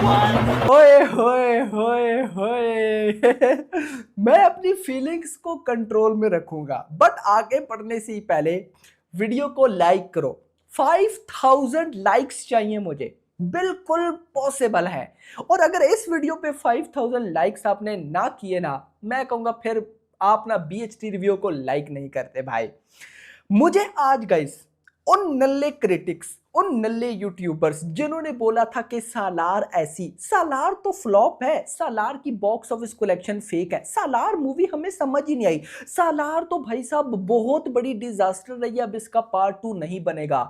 होए होए होए होए मैं अपनी फीलिंग्स को कंट्रोल में रखूंगा, बट आगे बढ़ने से ही पहले वीडियो को लाइक करो। 5000 लाइक्स चाहिए मुझे, बिल्कुल पॉसिबल है। और अगर इस वीडियो पे 5000 लाइक्स आपने ना किए ना, मैं कहूंगा फिर आप ना बीएचटी रिव्यू को लाइक नहीं करते भाई। मुझे आज गाइस उन नल्ले क्रिटिक्स, उन नल्ले यूट्यूबर्स जिन्होंने बोला था कि सालार ऐसी, सालार तो फ्लॉप है, सालार की बॉक्स ऑफिस कलेक्शन फेक है, सालार मूवी हमें समझ ही नहीं आई, सालार तो भाई साहब बहुत बड़ी डिजास्टर रही, अब इसका पार्ट 2 नहीं बनेगा।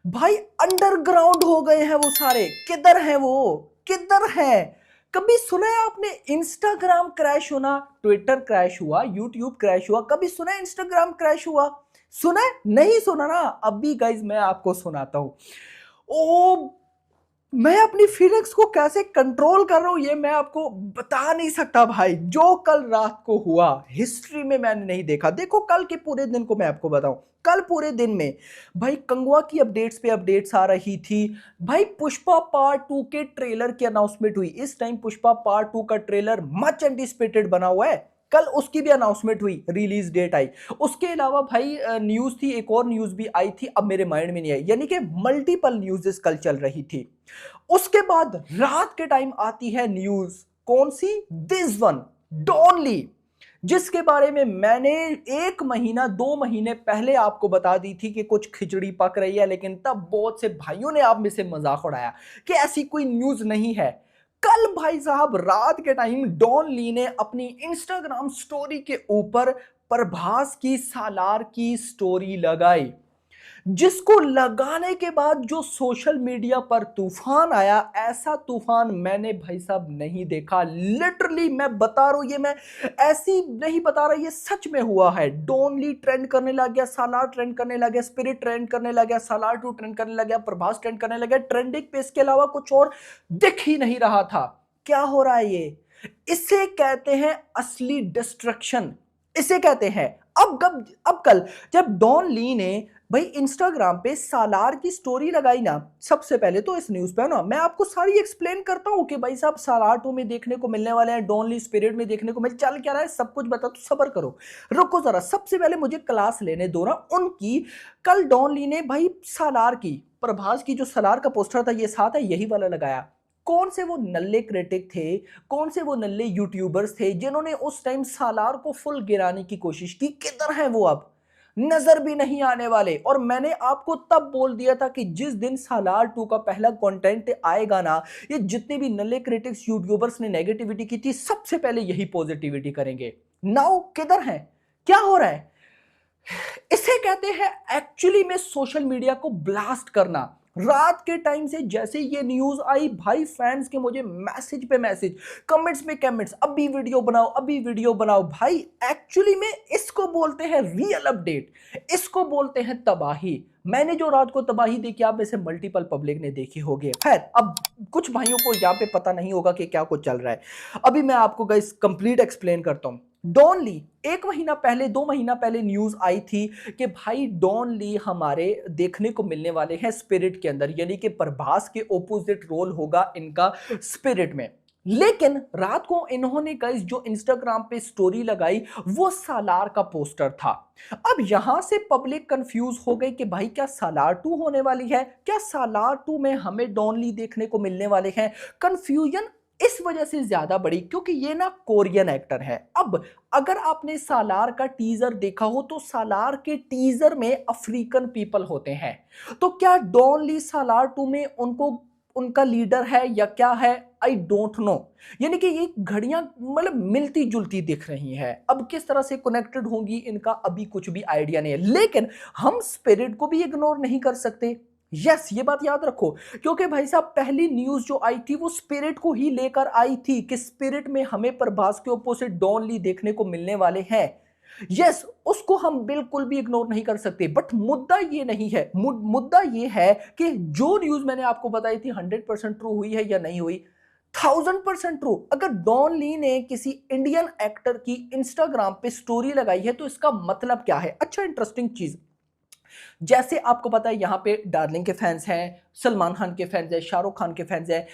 भाई अंडरग्राउंड हो गए हैं वो सारे, किधर हैं वो, किधर हैं? कभी सुना है आपने इंस्टाग्राम क्रैश होना? ट्विटर क्रैश हुआ, यूट्यूब क्रैश हुआ, कभी सुना है इंस्टाग्राम क्रैश हुआ? सुना है? नहीं सुना ना? अभी गाइज मैं आपको सुनाता हूं। ओ, मैं अपनी फीलिंग्स को कैसे कंट्रोल कर रहा हूं ये मैं आपको बता नहीं सकता भाई। जो कल रात को हुआ हिस्ट्री में मैंने नहीं देखा। देखो कल के पूरे दिन को मैं आपको बताऊं, कल पूरे दिन में भाई कंगवा की अपडेट्स पे अपडेट्स आ रही थी। भाई पुष्पा पार्ट 2 के ट्रेलर की अनाउंसमेंट हुई। इस टाइम पुष्पा पार्ट 2 का ट्रेलर मच एंटिसिपेटेड बना हुआ है। कल उसकी भी अनाउंसमेंट हुई, रिलीज डेट आई। उसके अलावा भाई न्यूज थी, एक और न्यूज भी आई थी, अब मेरे माइंड में नहीं आई, यानी कि मल्टीपल न्यूज़ कल चल रही थी। उसके बाद रात के टाइम आती है न्यूज, कौन सी? दिस वन, डॉन ली, जिसके बारे में मैंने 1 महीना 2 महीने पहले आपको बता दी थी कि कुछ खिचड़ी पक रही है, लेकिन तब बहुत से भाइयों ने आप में से मजाक उड़ाया कि ऐसी कोई न्यूज नहीं है। कल भाई साहब रात के टाइम डॉन ली ने अपनी इंस्टाग्राम स्टोरी के ऊपर प्रभास की सालार की स्टोरी लगाई, जिसको लगाने के बाद जो सोशल मीडिया पर तूफान आया, ऐसा तूफान मैंने भाई साहब नहीं देखा। लिटरली मैं बता रहा हूं, ये मैं ऐसी नहीं बता रहा, ये सच में हुआ है। डोनली ट्रेंड करने लग गया, सालार ट्रेंड करने लग गया, स्पिरिट ट्रेंड करने लग गया, सालार 2 ट्रेंड करने लग गया, प्रभास ट्रेंड करने लग गया। ट्रेंडिंग पे इसके अलावा कुछ और दिख ही नहीं रहा था। क्या हो रहा है ये? इसे कहते हैं असली डिस्ट्रक्शन, इसे कहते हैं। अब कल जब डॉन ली ने भाई इंस्टाग्राम पे सालार की स्टोरी लगाई ना, सबसे पहले तो इस न्यूज पे ना मैं आपको सारी एक्सप्लेन करता हूं कि भाई साहब सालार 2 में देखने को मिलने वाले हैं, डॉनली स्पिरिट में देखने को मिल चल क्या रहा है, सब कुछ बता, तो सबर करो, रुको जरा, सबसे पहले मुझे क्लास लेने दो ना उनकी। कल डॉनली ने भाई सालार की, प्रभास की जो सालार का पोस्टर था ये साथ है, यही वाला लगाया। कौन से वो नल्ले क्रिटिक थे, कौन से वो नल्ले यूट्यूबर्स थे जिन्होंने उस टाइम सालार को फुल गिराने की कोशिश की? किधर हैं वो? अब नजर भी नहीं आने वाले। और मैंने आपको तब बोल दिया था कि जिस दिन सालार 2 का पहला कंटेंट आएगा ना, ये जितने भी नल्ले क्रिटिक्स यूट्यूबर्स ने नेगेटिविटी की थी, सबसे पहले यही पॉजिटिविटी करेंगे। नाउ किधर है, क्या हो रहा है? इसे कहते हैं एक्चुअली में सोशल मीडिया को ब्लास्ट करना। रात के टाइम से जैसे ये न्यूज आई भाई, फैंस के मुझे मैसेज पे मैसेज, कमेंट्स में कमेंट्स, अभी वीडियो बनाओ, अभी वीडियो बनाओ। भाई एक्चुअली में इसको बोलते हैं रियल अपडेट, इसको बोलते हैं तबाही। मैंने जो रात को तबाही देखी, आप में से मल्टीपल पब्लिक ने देखी होगी। खैर, अब कुछ भाइयों को यहाँ पे पता नहीं होगा कि क्या कुछ चल रहा है। अभी मैं आपको गाइस कंप्लीट एक्सप्लेन करता हूं। डॉन ली, 1 महीना पहले 2 महीना पहले न्यूज आई थी कि भाई डॉन ली हमारे देखने को मिलने वाले हैं स्पिरिट के अंदर, यानी कि प्रभास के ओपोजिट रोल होगा इनका स्पिरिट में। लेकिन रात को इन्होंने गाइस जो इंस्टाग्राम पे स्टोरी लगाई वो सालार का पोस्टर था। अब यहां से पब्लिक कंफ्यूज हो गई कि भाई क्या सालार 2 होने वाली है, क्या सालार 2 में हमें डॉन ली देखने को मिलने वाले हैं? कंफ्यूजन इस वजह से ज्यादा बड़ी क्योंकि ये ना कोरियन एक्टर है। अब अगर आपने सालार का टीजर देखा हो तो सालार के टीजर में अफ्रीकन पीपल होते हैं, तो क्या डॉन ली सालार 2 में उनको उनका लीडर है या क्या है? I don't know. यानी कि ये घड़ियां मतलब मिलती जुलती दिख रही हैं। अब किस तरह से कनेक्टेड होंगी इनका अभी कुछ भी आइडिया नहीं है, लेकिन हम स्पिरिट को भी इग्नोर नहीं कर सकते। यस, ये बात याद रखो, क्योंकि भाई साहब पहली न्यूज जो आई थी वो स्पिरिट को ही लेकर आई थी कि स्पिरिट में हमें प्रभास के ओपोजिट डॉन ली देखने को मिलने वाले हैं। यस, उसको हम बिल्कुल भी इग्नोर नहीं कर सकते। बट मुद्दा ये नहीं है, मुद्दा ये है कि जो न्यूज मैंने आपको बताई थी 100% ट्रू हुई है या नहीं हुई? 1000% ट्रू। अगर डॉन ली ने किसी इंडियन एक्टर की इंस्टाग्राम पे स्टोरी लगाई है तो इसका मतलब क्या है? अच्छा, इंटरेस्टिंग चीज, जैसे आपको पता है यहाँ पे डार्लिंग के फैंस हैं, सलमान खान के फैंस हैं, शाहरुख खान के फैंस हैं,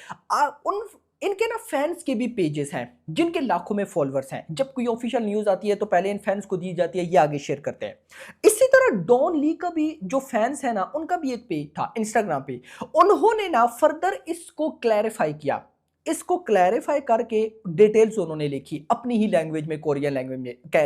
उन इनके ना फैंस के भी पेजेस हैं जिनके लाखों में फॉलोअर्स हैं। जब कोई ऑफिशियल न्यूज आती है तो पहले इन फैंस को दी जाती है, ये आगे शेयर करते हैं। इसी तरह डॉन ली का भी जो फैंस है ना, उनका भी एक पेज था इंस्टाग्राम पे। उन्होंने ना फर्दर इसको क्लैरिफाई किया, इसको क्लैरिफाई करके डिटेल्स उन्होंने लिखी अपनी ही लैंग्वेज में, कोरियन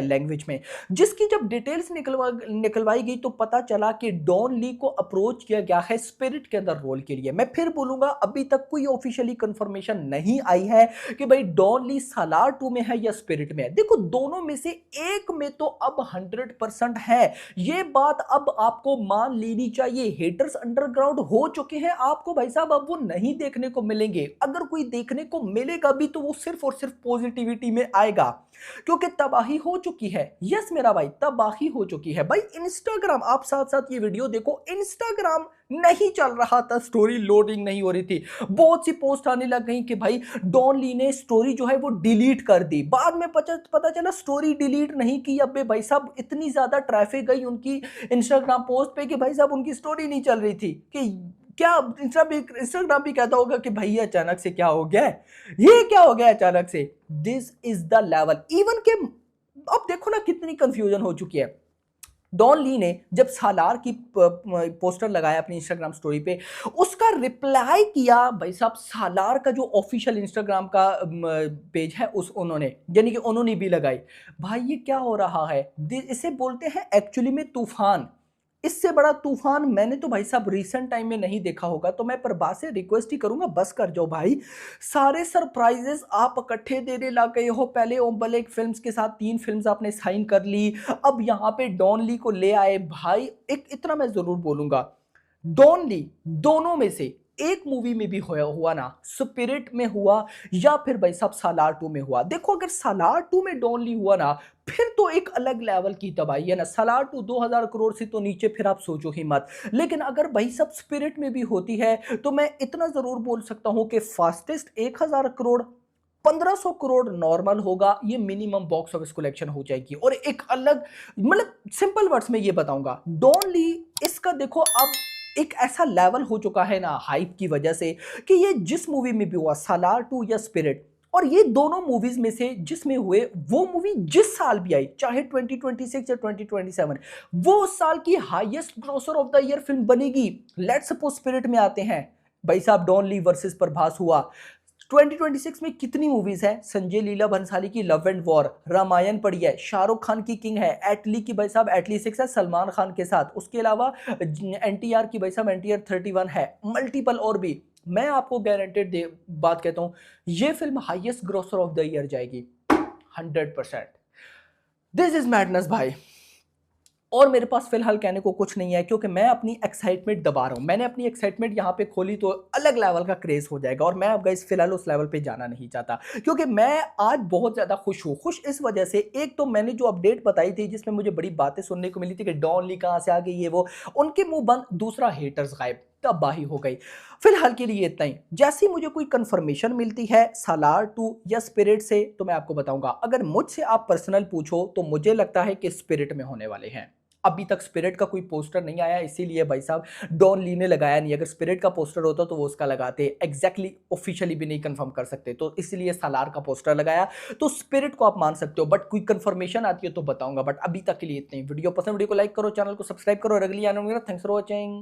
लैंग्वेज में, जिसकी जब डिटेल्स निकलवाई गई तो पता चला कि डॉन ली को अप्रोच किया गया है स्पिरिट के अंदर रोल के लिए। मैं फिर बोलूंगा, अभी तक कोई ऑफिशियली कंफर्मेशन नहीं आई है कि भाई डॉन ली सालार 2 में है या स्पिरिट में है। देखो, दोनों में से एक में तो अब 100% है, ये बात अब आपको मान लेनी चाहिए। हेटर्स अंडरग्राउंड हो चुके हैं, आपको भाई साहब अब वो नहीं देखने को मिलेंगे। अगर कोई देखने को मिलेगा भी तो वो सिर्फ और सिर्फ पॉजिटिविटी में आएगा, क्योंकि तबाही हो चुकी है। यस मेरा भाई, तबाही हो चुकी है भाई। इंस्टाग्राम, आप साथ साथ ये वीडियो देखो, इंस्टाग्राम नहीं चल रहा था, स्टोरी लोडिंग नहीं हो रही थी। बहुत सी पोस्ट आने लग गई कि भाई डॉन ली ने स्टोरी जो है वो डिलीट कर दी। बाद में पता चला स्टोरी डिलीट नहीं की। अबे भाई साहब, इतनी ज्यादा ट्रैफिक गई उनकी इंस्टाग्राम पोस्ट पे कि भाई साहब उनकी स्टोरी नहीं चल रही थी। कि क्या इंस्टाग्राम भी कहता होगा कि भाई अचानक से क्या हो गया है, ये क्या हो गया अचानक से। This is the level. Even के अब देखो ना कितनी कंफ्यूजन हो चुकी है। डॉन ली ने जब सालार की पोस्टर लगाया अपनी इंस्टाग्राम स्टोरी पे, उसका रिप्लाई किया भाई साहब सालार का जो ऑफिशियल इंस्टाग्राम का पेज है उस उन्होंने, यानी कि उन्होंने भी लगाई। भाई ये क्या हो रहा है, इसे बोलते हैं एक्चुअली में तूफान। इससे बड़ा तूफान मैंने तो भाई साहब रिसेंट टाइम में नहीं देखा होगा। तो मैं प्रभास से रिक्वेस्ट ही करूंगा, बस कर जाओ भाई। सारे सरप्राइजेस आप इकट्ठे देने लग गए हो। पहले ओम बलेक फिल्म्स के साथ 3 फिल्म्स आपने साइन कर ली, अब यहां पे डॉन ली को ले आए। भाई एक इतना मैं जरूर बोलूंगा, डॉन ली दोनों में से एक मूवी में भी हुआ ना, स्पिरिट में हुआ या फिर भाई साहब सालार 2 में हुआ। देखो, अगर सालार 2 में डॉन ली हुआ ना, फिर तो एक अलग लेवल की तबाही है ना। सालार 2 2000 करोड़ से तो नीचे फिर आप सोचो ही मत। लेकिन अगर भाई साहब स्पिरिट में भी होती है तो मैं इतना जरूर बोल सकता हूं कि फास्टेस्ट 1000 करोड़ 1500 करोड़ नॉर्मल होगा, ये मिनिमम बॉक्स ऑफिस कलेक्शन हो जाएगी। और एक अलग, मतलब सिंपल वर्ड्स में ये बताऊंगा, डॉन ली इसका देखो अब एक ऐसा लेवल हो चुका है ना हाइप की वजह से, कि ये जिस मूवी में भी हुआ, सालार 2 या स्पिरिट, और ये दोनों मूवीज में से जिसमें हुए, वो मूवी जिस साल भी आई, चाहे 2026 या 2027, वो उस साल की highest grocer of the year film बनेगी। लेट्स सपोज स्पिरिट में आते हैं, भाई साहब डॉन ली वर्सेस प्रभास हुआ। 2026 में कितनी मूवीज है, संजय लीला भंसाली की लव एंड वॉर, रामायण पड़ी है, शाहरुख खान की किंग है, एटली की भाई साहब एटली 6 है सलमान खान के साथ, उसके अलावा एनटीआर की भाई साहब एनटीआर 31 है, मल्टीपल और भी। मैं आपको गारंटेड बात कहता हूं, ये film highest grocer of the year जाएगी 100%। दिस इज मैडनेस भाई। और मेरे पास फिलहाल कहने को कुछ नहीं है, क्योंकि मैं अपनी एक्साइटमेंट दबा रहा हूं। मैंने अपनी एक्साइटमेंट यहां पे खोली तो अलग लेवल का क्रेज हो जाएगा, और मैं अब गाइस फिलहाल उस लेवल पे जाना नहीं चाहता, क्योंकि मैं आज बहुत ज्यादा खुश हूं। खुश इस वजह से, एक तो मैंने जो अपडेट बताई थी जिसमें मुझे बड़ी बातें सुनने को मिली थी कि डॉन ली कहां से आ गई, ये वो, उनके मुंह बंद। दूसरा, हेटर्स गायब, तबाही हो गई। फिलहाल के लिए इतना ही। जैसी मुझे कोई कंफर्मेशन मिलती है सालार 2 या स्पिरिट से तो मैं आपको बताऊंगा। अगर मुझसे आप पर्सनल पूछो तो मुझे लगता है कि स्पिरिट में होने वाले हैं। अभी तक स्पिरिट का कोई पोस्टर नहीं आया, इसीलिए भाई साहब डॉन ली ने लगाया नहीं। अगर स्पिरिट का पोस्टर होता तो वो उसका लगाते। एग्जैक्टली ऑफिशियली भी नहीं कंफर्म कर सकते, तो इसलिए सालार का पोस्टर लगाया। तो स्पिरिट को आप मान सकते हो, बट कोई कंफर्मेशन आती है तो बताऊंगा। बट अभी तक के लिए इतनी। वीडियो पसंद, वीडियो को लाइक करो, चैनल को सब्सक्राइब करो, और अगली आने वाली। Thanks for watching.